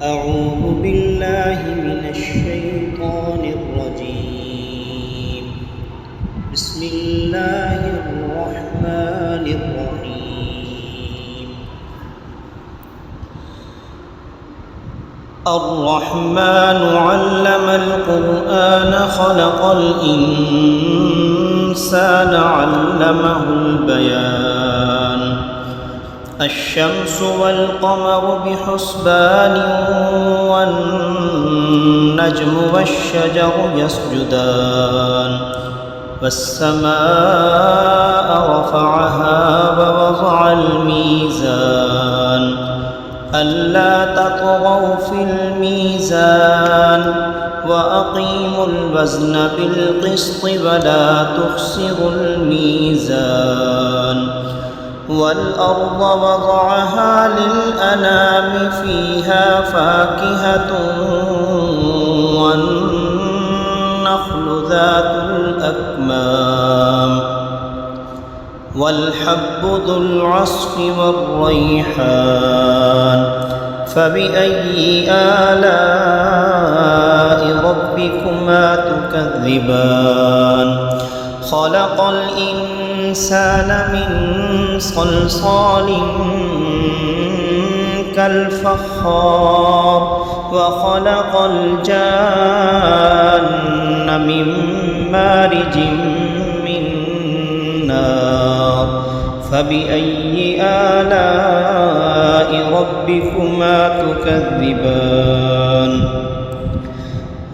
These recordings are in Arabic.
أعوذ بالله من الشيطان الرجيم. بسم الله الرحمن الرحيم. الرحمن علم القرآن خلق الإنسان علمه البيان. الشمس والقمر بحسبان والنجم والشجر يسجدان. والسماء رفعها ووضع الميزان ألا تطغوا في الميزان وأقيموا الوزن بالقسط ولا تخسروا الميزان. والأرض وضعها للأنام فيها فاكهة والنخل ذات الأكمام والحب ذو العصف والريحان. فبأي آلاء ربكما تكذبان؟ خلق الإنسان من صلصال كالفخار وخلق الجان من مارج من نار. فبأي آلاء ربكما تكذبان؟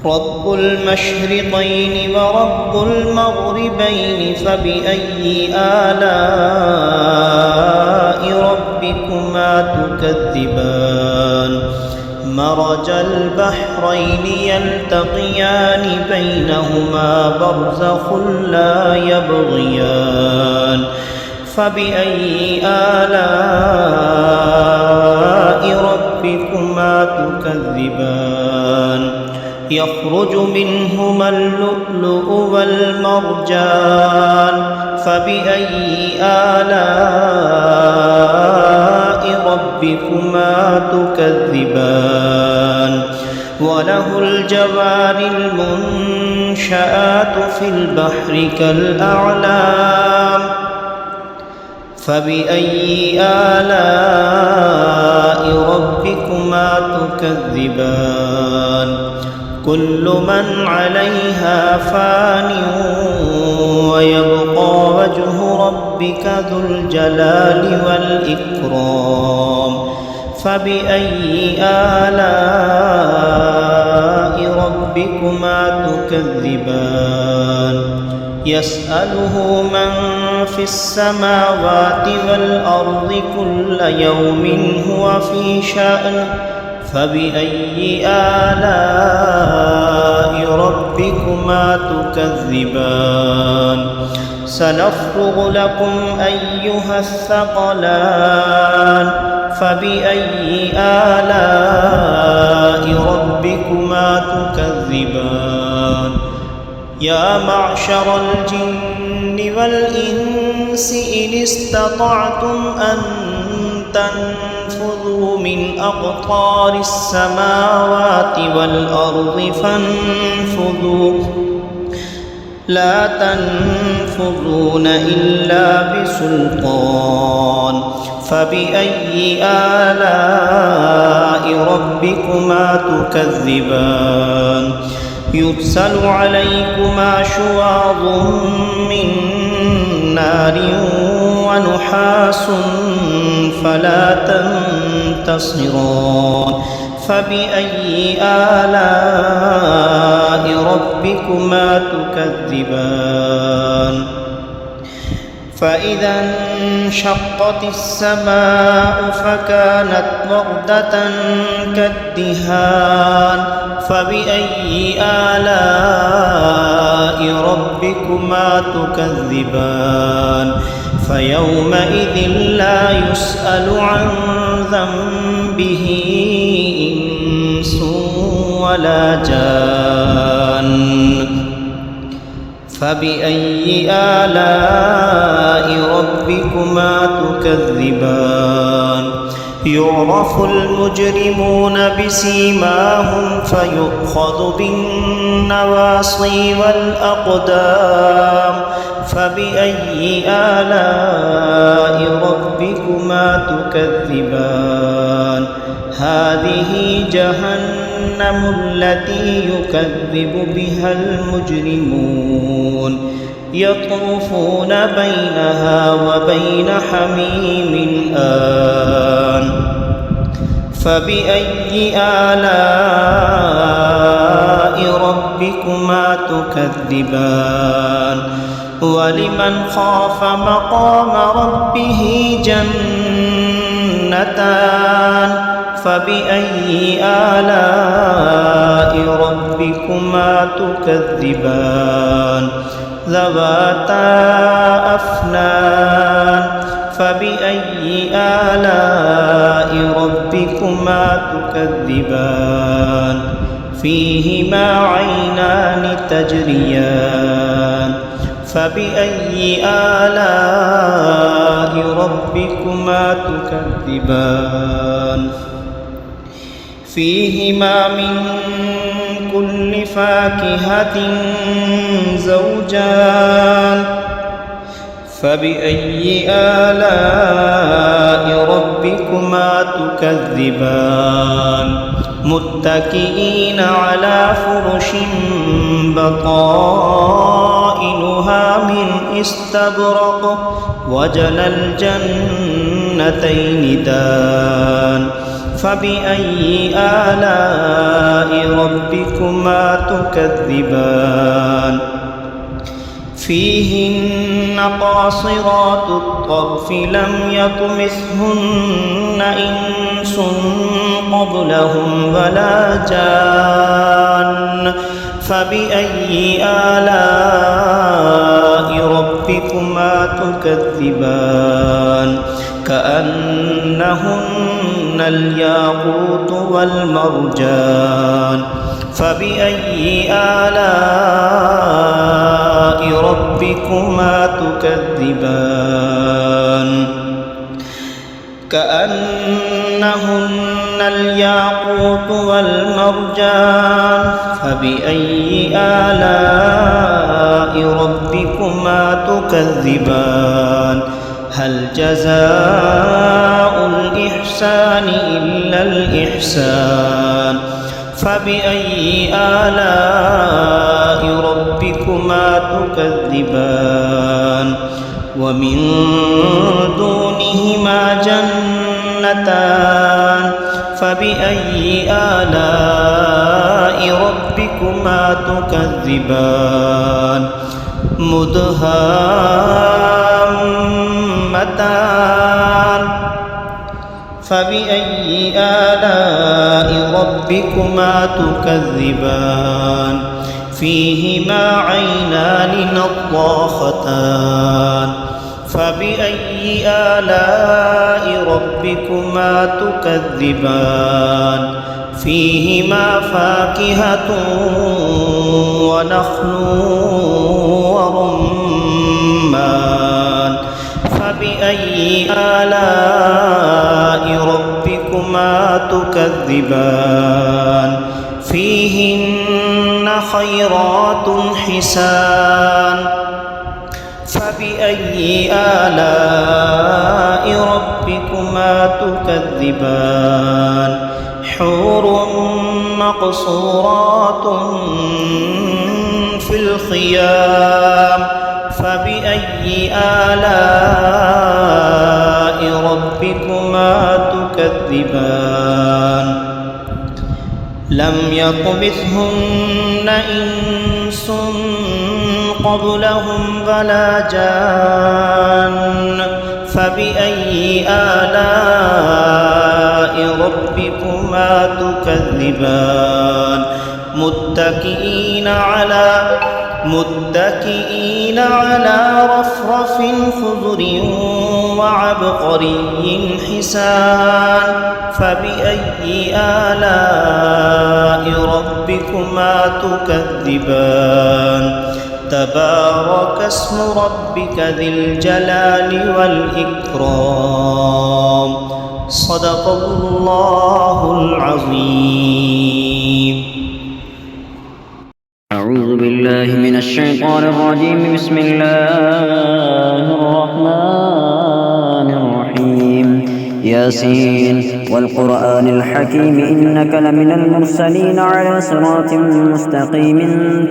رب المشرقين ورب المغربين فبأي آلاء ربكما تكذبان؟ مرج البحرين يلتقيان بينهما برزخ لا يبغيان. فبأي آلاء ربكما تكذبان؟ يخرج منهما اللؤلؤ والمرجان. فبأي آلاء ربكما تكذبان؟ وله الجوار المنشآت في البحر كالأعلام. فبأي آلاء ربكما تكذبان؟ كل من عليها فان ويبقى وجه ربك ذو الجلال والإكرام. فبأي آلاء ربكما تكذبان؟ يسأله من في السماوات والأرض كل يوم هو في شأن. فبأي آلاء ربكما تكذبان؟ سنفرغ لكم أيها الثقلان. فبأي آلاء ربكما تكذبان؟ يا معشر الجن والإنس إن استطعتم أن تنفذوا من أقطار السماوات والأرض فانفذوا لا تنفذون إلا بسلطان. فبأي آلاء ربكما تكذبان؟ يرسل عليكما شواظ من نار ونحاس فلا تنتصران. فبأي آلاء ربكما تكذبان؟ فإذا انشقت السماء فكانت وردة كالدهان. فبأي آلاء ربكما تكذبان؟ فيومئذ لا يسأل عن ذنبه إنس ولا جان. فبأي آلاء ربكما تكذبان؟ يعرف المجرمون بسيماهم فيؤخذ بالنواصي والأقدام فبأي آلاء ربكما تكذبان هذه جهنم التي يكذب بها المجرمون يطوفون بينها وبين حميم آن فبأي آلاء ربكما تكذبان ولمن خاف مقام ربه جنتان فبأي آلاء ربكما تكذبان ذواتا أفنان فبأي آلاء ربكما تكذبان فيهما عينان تجريان فبأي آلاء ربكما تكذبان فيهما من كل فاكهة زوجان فبأي آلاء ربكما تكذبان متكئين على فرش بطائنها من استبرق وجنى الجنتين دان فبأي آلاء ربكما تكذبان فيهن قاصرات الطرف لم يطمثهن إنس قبلهم ولا جان فبأي آلاء ربكما تكذبان كأنهن الياقوت والمرجان فبأي آلاء ربكما تكذبان كأنهن الياقوت والمرجان فبأي آلاء ربكما تكذبان هل جزاء الإحسان إلا الإحسان فبأي آلاء ربكما تكذبان ومن دونهما جنتان فبأي آلاء ربكما تكذبان مدهامتان فبأي آلاء ربكما تكذبان فيهما عينان نضاختان فبأي آلاء ربكما تكذبان فيهما فاكهة ونخل ورمان فبأي آلاء ربكما تكذبان فيهن خيرات حسان فبأي آلاء ربكما تكذبان حور مقصورات في الخيام فبأي آلاء ربكما تكذبان لم يطمثهن إنس قبلهم ولا جان فبأي آلاء ربكما تكذبان متكئين على رفرف خضر وعبقري حسان فبأي آلاء ربكما تكذبان تبارك اسم ربك ذي الجلال والإكرام صدق الله العظيم. أعوذ بالله من الشيطان الرجيم. بسم الله الرحمن الرحيم. ياسين والقرآن الحكيم إنك لمن المرسلين على صراط مستقيم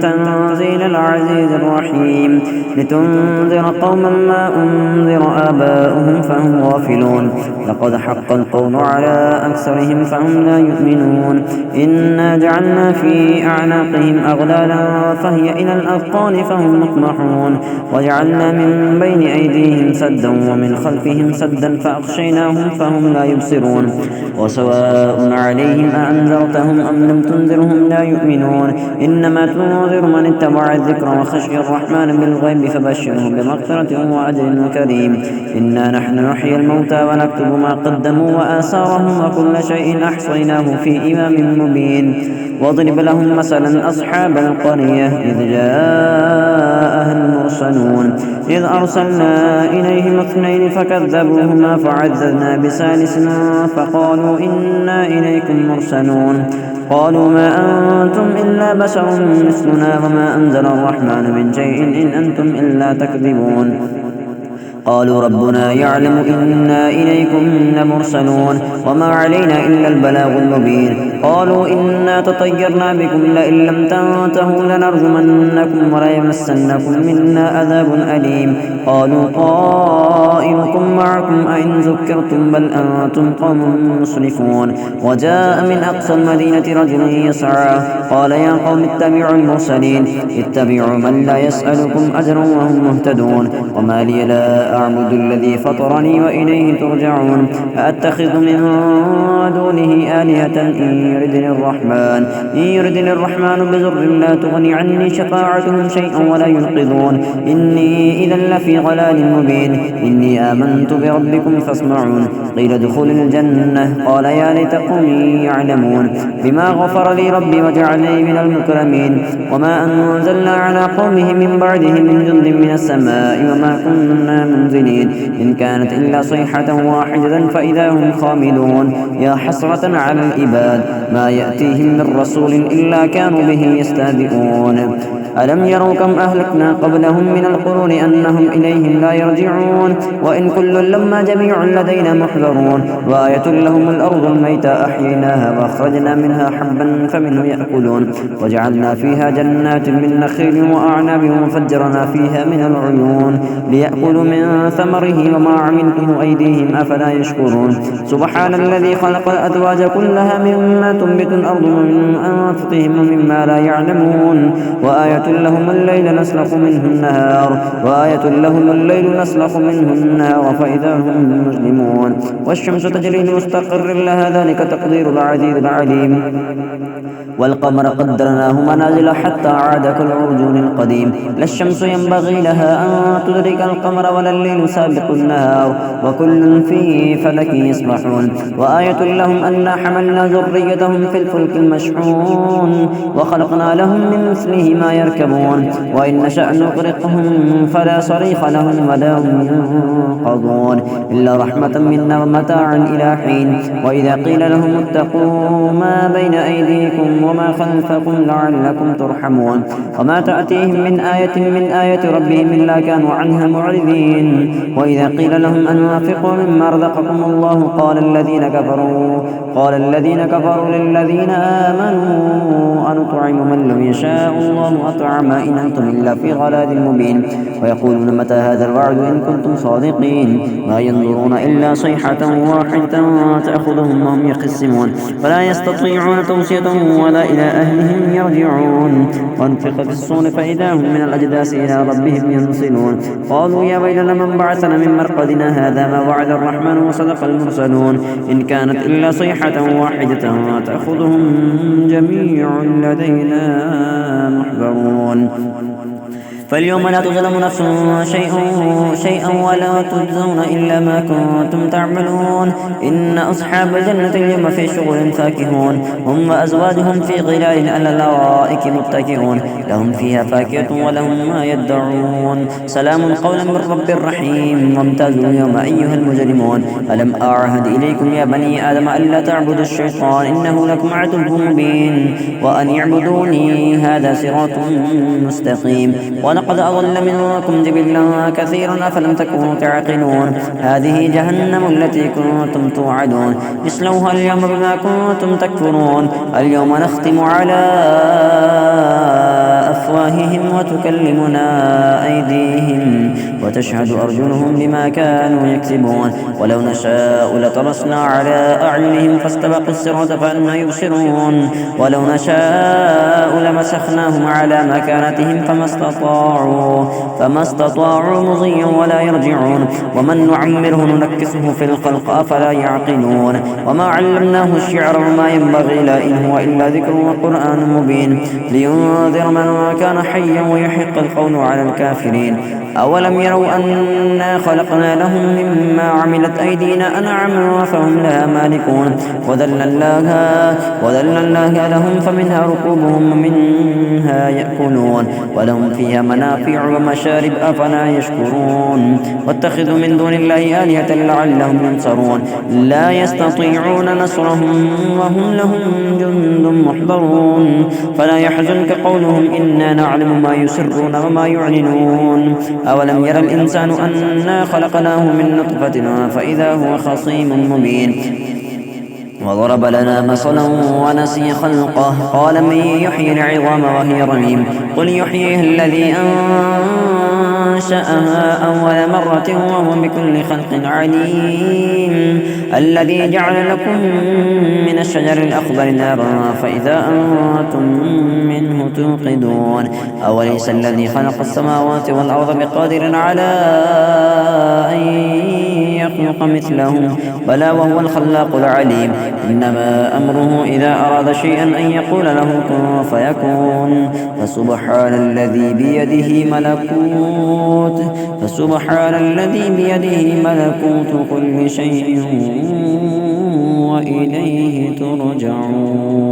تنزيل العزيز الرحيم لتنذر قوما ما أنذر آباؤهم فهم غافلون لقد حق القول على أكثرهم فهم لا يؤمنون إنا جعلنا في أعناقهم أغلالا فهي إلى الأذقان فهم مقمحون وجعلنا من بين أيديهم سدا ومن خلفهم سدا فأغشيناهم فهم لا يبصرون وسواء عليهم أأنذرتهم أم لم تنذرهم لا يؤمنون إنما تنذر من اتبع الذكر وخشي الرحمن بالغيب فبشره بمغفرة وأجر كريم. إنا نحن نحيي الموتى ونكتب ما قدموا وآثارهم وكل شيء أحصيناه في إمام مبين. واضرب لهم مثلا أصحاب القرية إذ جاءها المرسلون إذ أرسلنا إليهم اثنين فكذبوهما فعززنا بثالث فقالوا إنا إليكم مرسلون قالوا ما أنتم إلا بشر مثلنا وما أنزل الرحمن من شيء إن أنتم إلا تكذبون قالوا ربنا يعلم إنا إليكم لمرسلون وما علينا إلا البلاغ المبين قالوا إنا تطيرنا بكم لئن لم تنتهوا لنرجمنكم وليمسنكم منا عذاب أليم قالوا طائركم معكم أئن ذكرتم بل أنتم قوم مسرفون وجاء من أقصى المدينة رجل يسعى قال يا قوم اتبعوا المرسلين اتبعوا من لا يسألكم أجرا وهم مهتدون وما لي لا أعبد الذي فطرني وإليه ترجعون أأتخذ من دونه آلهة إن يردني الرحمن بضر لا تغني عني شفاعتهم شيئا ولا ينقذون إني إذا لفي ضلال مبين إني آمنت بربكم فاسمعون قيل ادخل الجنة قال يا ليت قومي يعلمون بما غفر لي ربي وجعلني من المكرمين وما أنزلنا على قومه من بعده من جند من السماء وما كنا منزلين إن كانت إلا صيحة واحدة فإذا هم خامدون يا حسرة على العباد ما يأتيهم من رسول إلا كانوا به يستهزئون ألم يروا كم أهلكنا قبلهم من القرون أنهم إليهم لا يرجعون وإن كل لما جميع لدينا محضرون وآية لهم الأرض الميتة أحييناها وأخرجنا منها حبا فمنه يأكلون وجعلنا فيها جنات من نخيل وأعناب وفجرنا فيها من العيون ليأكلوا من ثمره وما عملته أيديهم أفلا يشكرون سبحان الذي خلق الأزواج كلها مما تنبت الأرض ومن أنفسهم ومما لا يعلمون وآية لهم الليل نسلخ منه النهار فإذا هم مظلمون والشمس تجري لمستقر لها ذلك تقدير العزيز العليم والقمر قدرناه منازل حتى عاد كالعرجون القديم لا الشمس ينبغي لها أن تدرك القمر ولا الليل سابق النهار وكل في فلك يسبحون وآية لهم أنا حملنا ذريتهم في الفلك المشحون وخلقنا لهم من مثله ما يركبون وإن نشأ نغرقهم فلا صريخ لهم ولا هم ينقضون إلا رحمة منا ومتاعا إلى حين وإذا قيل لهم اتقوا ما بين أيديكم وما خلفكم لعلكم ترحمون وما تأتيهم من آية ربهم إلا كانوا عنها معرضين وإذا قيل لهم أنفقوا مما رزقكم الله قال الذين كفروا للذين آمنوا أنطعم من لم يشاء الله أطعمه إن أنتم إلا في ضلال مبين ويقولون متى هذا الوعد إن كنتم صادقين ما ينظرون إلا صيحة واحدة تأخذهم وهم يخصمون فلا يستطيعون توصية ولا إلى أهلهم يرجعون وانفق في الصور فإذا هم من الأجداث إلى ربهم ينسلون قالوا يا ويلنا من بعثنا من مرقدنا هذا ما وعد الرحمن وصدق المرسلون إن كانت إلا صيحة واحدة تأخذهم جميع لدينا محضرون فاليوم لا تظلم نفس شيئا ولا تجزون إلا ما كنتم تعملون إن أصحاب الجنة اليوم في شغل فاكهون هم وأزواجهم في ظلال على الأرائك متكئون لهم فيها فاكهة ولهم ما يدعون سلام قولا من رب رحيم وامتازوا اليوم أيها المجرمون ألم أعهد إليكم يا بني آدم ألا تعبدوا الشيطان إنه لكم عدو مبين وأن اعبدوني هذا صراط مستقيم ولقد أضل منكم جبلا كثيرا أفلم تكونوا تعقلون هذه جهنم التي كنتم توعدون اصلوها اليوم بما كنتم تكفرون اليوم نختم على أفواههم وتكلمنا أيديهم وتشهد أرجلهم بما كانوا يكسبون ولو نشاء لطمسنا على أعينهم فاستبقوا الصراط فأنى يبصرون ولو نشاء لمسخناهم على مكانتهم فما استطاعوا مضيا ولا يرجعون ومن نعمره ننكسه في الخلق أفلا يعقلون وما علمناه الشعر وما ينبغي له إن هو إلا ذكر وقرآن مبين لينذر من كان حيا ويحق القول على الكافرين أولم يروا أنا خلقنا لهم مما عملت أيدينا أنعاما فهم لها مالكون وذللناها لهم فمنها ركوبهم ومنها يأكلون ولهم فيها منافع ومشارب أفلا يشكرون واتخذوا من دون الله آلهة لعلهم ينصرون لا يستطيعون نصرهم وهم لهم جند محضرون فلا يحزنك قولهم إنا نعلم ما يسرون وما يعلنون أولم ير الإنسان أنا خلقناه من نطفة فإذا هو خصيم مبين وضرب لنا مثلا ونسي خلقه قال من يحيي العظام وهي رميم قل يحييها الذي أنشأها أول مرة وهو بكل خلق عليم الذي جعل لكم من الشجر الأخضر نارا فإذا أنتم منه توقدون أوليس الذي خلق السماوات والأرض بقادر على أن يخلق مثلهم بلى وهو الخلاق العليم إنما أمره إذا أراد شيئا أن يقول له كن فيكون فسبحان الذي بيده ملكوت كل شيء وإليه ترجعون.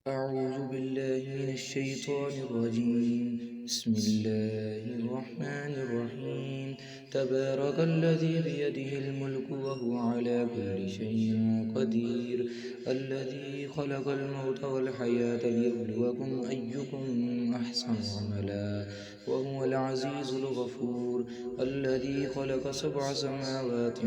أعوذ بالله من الشيطان الرجيم بسم الله الرحمن الرحيم تبارك الذي بيده الملك وهو على كل شيء قدير الذي خلق الموت والحياة ليبلوكم أيكم أحسن عملا وهو العزيز الغفور الذي خلق 7 سماوات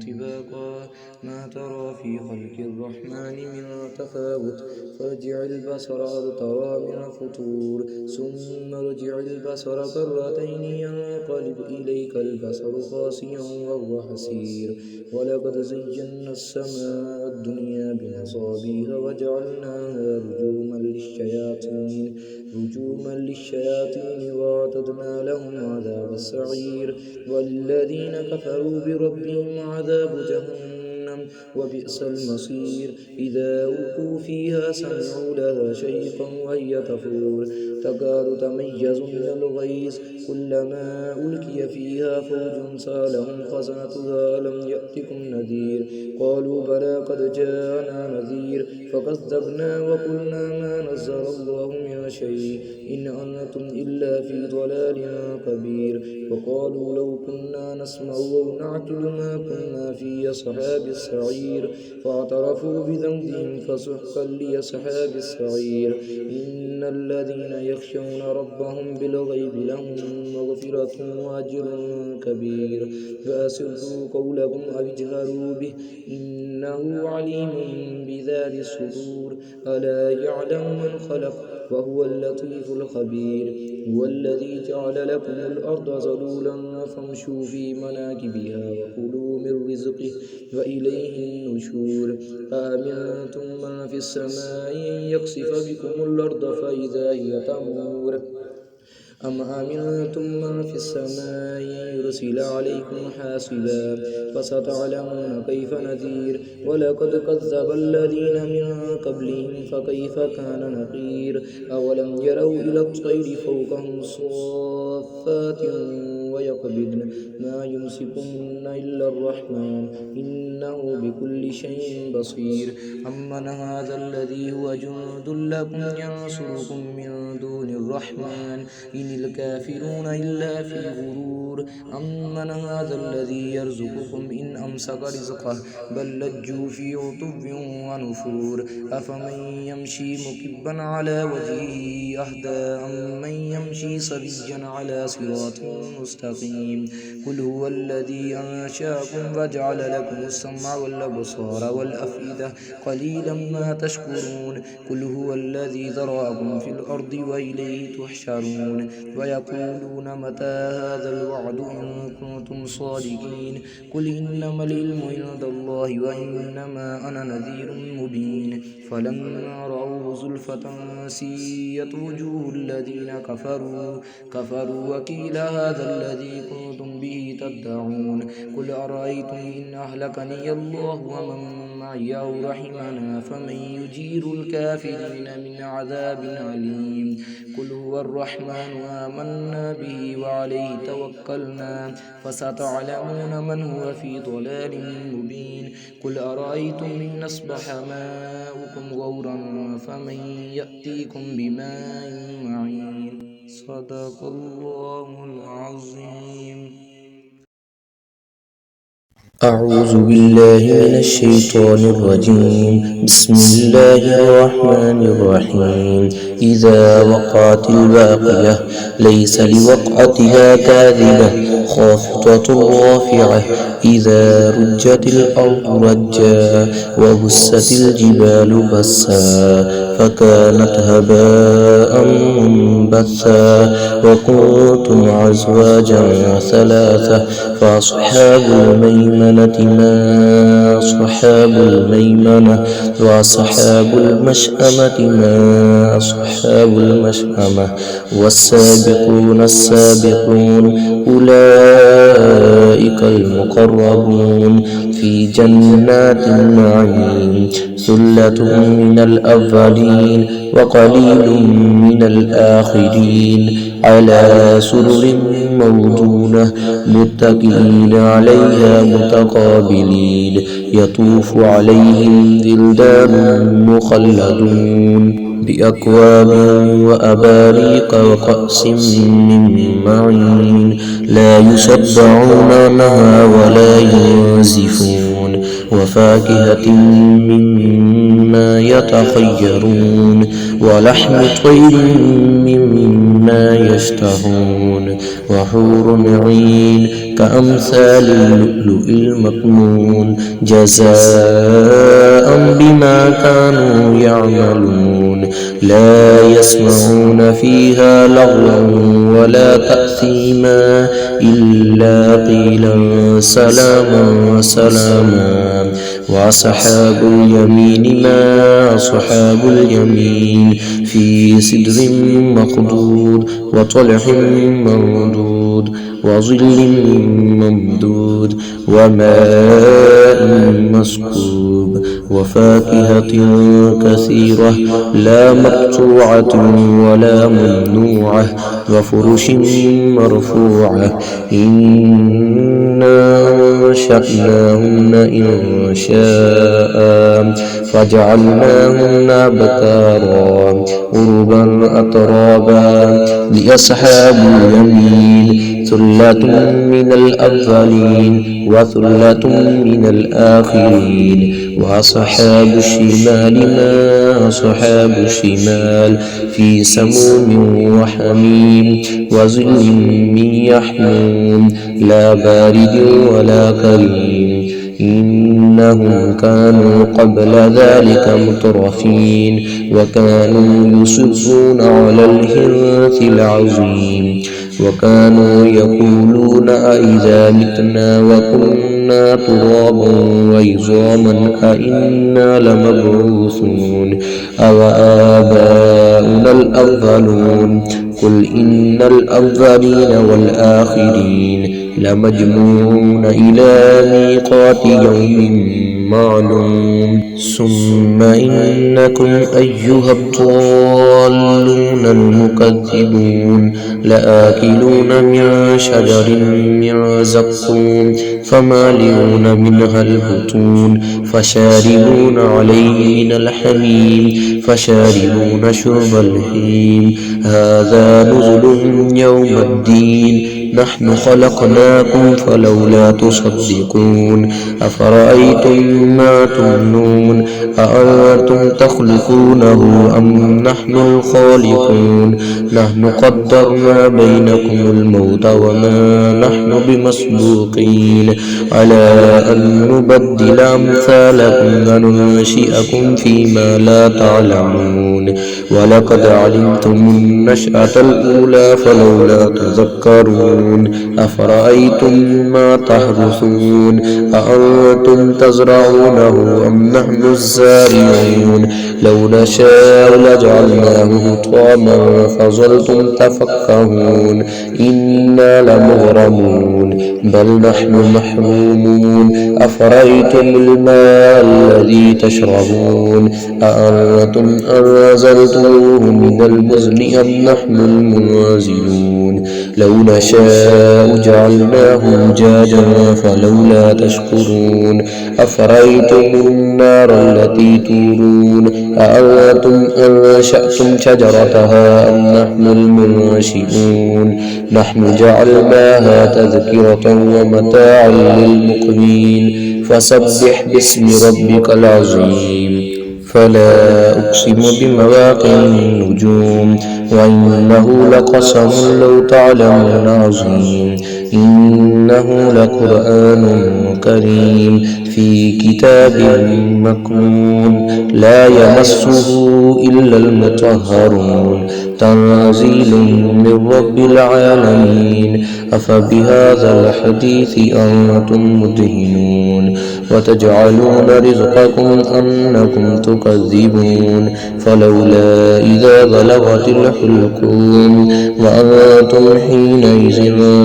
طباقا ما ترى في خلق الرحمن من تفاوت فارجع البصر هل ترى من فطور ثم ارجع البصر كرتين ينقلب إليك البصر خاسئا وهو حسير ولقد زينا السماء الدنيا بمصابيح وجعلناها رجوما للشياطين وأعتدنا لهم عذاب السعير والذين كفروا بربهم عذاب جهنم وبئس المصير إذا ألقوا فيها سمعوا لها شهيقا وهي تفور تكاد تميز من الغيظ كلما ألقي فيها فوج سألهم خزنتها ألم يأتكم نذير قالوا بلى قد جاءنا نذير فكذبنا وقلنا ما نزل الله من شيء إن أنتم إلا في ضلال كبير وقالوا لو كنا نسمع أو نعقل ما كنا في أصحاب السعير فاعترفوا بذنبهم فسحقا لأصحاب السعير إن الذين يخشون ربهم بالغيب لهم مغفرة وأجر كبير فأسروا قولكم أو اجهروا به إنه عليم بذات الصدور ألا يعلم من خلق وهو اللطيف الخبير هو الذي جعل لكم الأرض ذلولا فامشوا في مناكبها وكلوا من رزقه وإليه النشور آمنتم من في السماء أن يخسف بكم الأرض فإذا هي تمور أم أمنتم من في السماء يرسل عليكم حاصبا فستعلمون كيف نذير ولقد كذب الذين من قبلهم فكيف كان نكير أولم يروا إلى الطير فوقهم صافات ويقبضن ما يمسكن إلا الرحمن إنه بكل شيء بصير أمن هذا الذي هو جند لكم ينصركم من دون الرحمن إن الكافرون إلا في غرور أمن هذا الذي يرزقكم إن أمسك رزقه بل لجوا في عتو ونفور أفمن يمشي مكبا على وجهه أهدى أمن يمشي سويا على صراط مستقيم قل هو الذي أنشأكم وجعل لكم السمع والأبصار والأفئدة قليلا ما تشكرون قل هو الذي ذرأكم في الأرض وإليه تحشرون ويقولون متى هذا الوعد إن كنتم صادقين قل إنما العلم عند الله وإنما أنا نذير مبين فلما رأوه زلفة سيئت وجوه الذين كفروا وقيل هذا الذي كنتم به تدعون قل أرأيتم إن أهلكني الله ومن معي أو رحمنا فمن يجير الكافرين من عذاب أليم قل هو الرحمن آمنا به وعليه توكلنا فستعلمون من هو في ضلال مبين قل أرأيتم إن أصبح ماؤكم غورا فمن يأتيكم بماء معين صدق الله العظيم. أعوذ بالله من الشيطان الرجيم. بسم الله الرحمن الرحيم. إذا وقعت الواقية ليس لوقعتها كاذبة خافضة رافعة إذا رجت الأرض رجا وبست الجبال بسا فكانت هباء منبثا وكنتم أزواجا ثلاثة فأصحاب الميمنة ما أصحاب الميمنة وأصحاب المشأمة ما أصحاب المشأمة والسابقون السابقون أولئك المقربون في جنات النعيم ثلة من الأولين وقليل من الآخرين على سرر موضونة متكئين عليها متقابلين يطوف عليهم ولدان مخلدون بأكواب وأباريق وكأس من معين لا يصدعون عنها ولا ينزفون وفاكهة مما يتخيرون ولحم طير مما يشتهون وحور عين كأمثال اللؤلؤ المكنون جزاء بما كانوا يعملون لا يسمعون فيها لغوا ولا تأثيما إلا قيلا سلاما سلاما وأصحاب اليمين ما أصحاب اليمين في سدر مخضود وطلح منضود وظل ممدود وماء مسكوب وفاكهة كثيرة لا مقطوعة ولا ممنوعة وفرش مرفوعة إنا أنشأناهن إن شاء فجعلناهن أبكارا عربا أترابا لأصحاب اليمين ثلة من الأولين وثلة من الآخرين وأصحاب الشمال ما أصحاب الشمال في سموم وحميم وظل من يحموم لا بارد ولا كريم إنهم كانوا قبل ذلك مترفين وكانوا يصرون على الحنث العظيم وكانوا يقولون أئذا متنا وكنا ترابا وعظاما أئنا لمبعوثون أو آباؤنا الأولون قل إن الأولين والآخرين لمجموعون إلى ميقات يوم معلوم ثم إنكم أيها الضالون المكذبون لآكلون من شجر من زقوم فمالئون منها البطون فشاربون عليه من الحميم فشاربون شرب الهيم هذا نزلهم يوم الدين نحن خلقناكم فلولا تصدقون أفرأيتم ما تمنون أأنتم تخلقونه أم نحن الخالقون نحن قدرنا بينكم الموت وما نحن بمسبوقين على أن نبدل أمثالكم وننشئكم فيما لا تعلمون ولقد علمتم النشأة الأولى فلولا تذكرون أفرأيتم ما تحرثون أأنتم تزرعونه أم نحن الزارعون لو نشاء لجعلناه حطاما فظلتم تفكهون إنا لمغرمون بل نحن محرومون أفرأيتم الماء الذي تشربون أأنتم أنزلتموه من المزن أم نحن المنزلون لو نشاء جعلناه أجاجا فلولا تشكرون أفرأيتم النار التي تورون أأنتم أنشأتم شجرتها أم نحن المنشئون نحن جعلناها تذكرة ومتاعا للمقوين فسبح باسم ربك العظيم فلا أقسم بمواقع النجوم وإنه لقسم لو تعلمون عظيم إنه لقرآن كريم في كتاب مكنون لا يمسه إلا المطهرون تنزيل من رب العالمين أفبهذا الحديث أنتم مدهنون وتجعلون رزقكم أنكم تكذبون فلولا إذا بلغت الحلقوم وأنتم حينئذ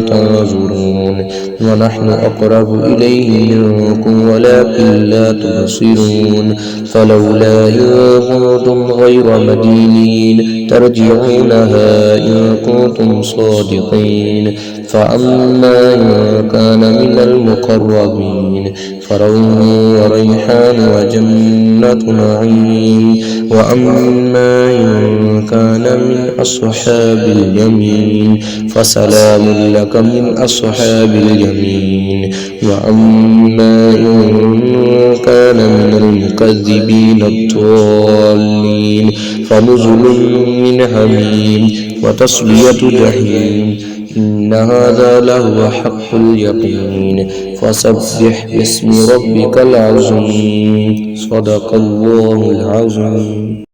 تنظرون ونحن أقرب إليه منكم ولكن لا تبصرون فلولا إن كنتم غير مدينين ترجعونها إن كنتم صادقين فأما إن كان من المقربين فروح وريحان وجنة نعيم وأما إن كان من أصحاب اليمين فسلام لك من أصحاب اليمين وأما إن كان من المكذبين الضالين فنزل من حميم وتصلية جحيم إن هذا لهو حق اليقين فسبح باسم ربك العظيم صدق الله العظيم.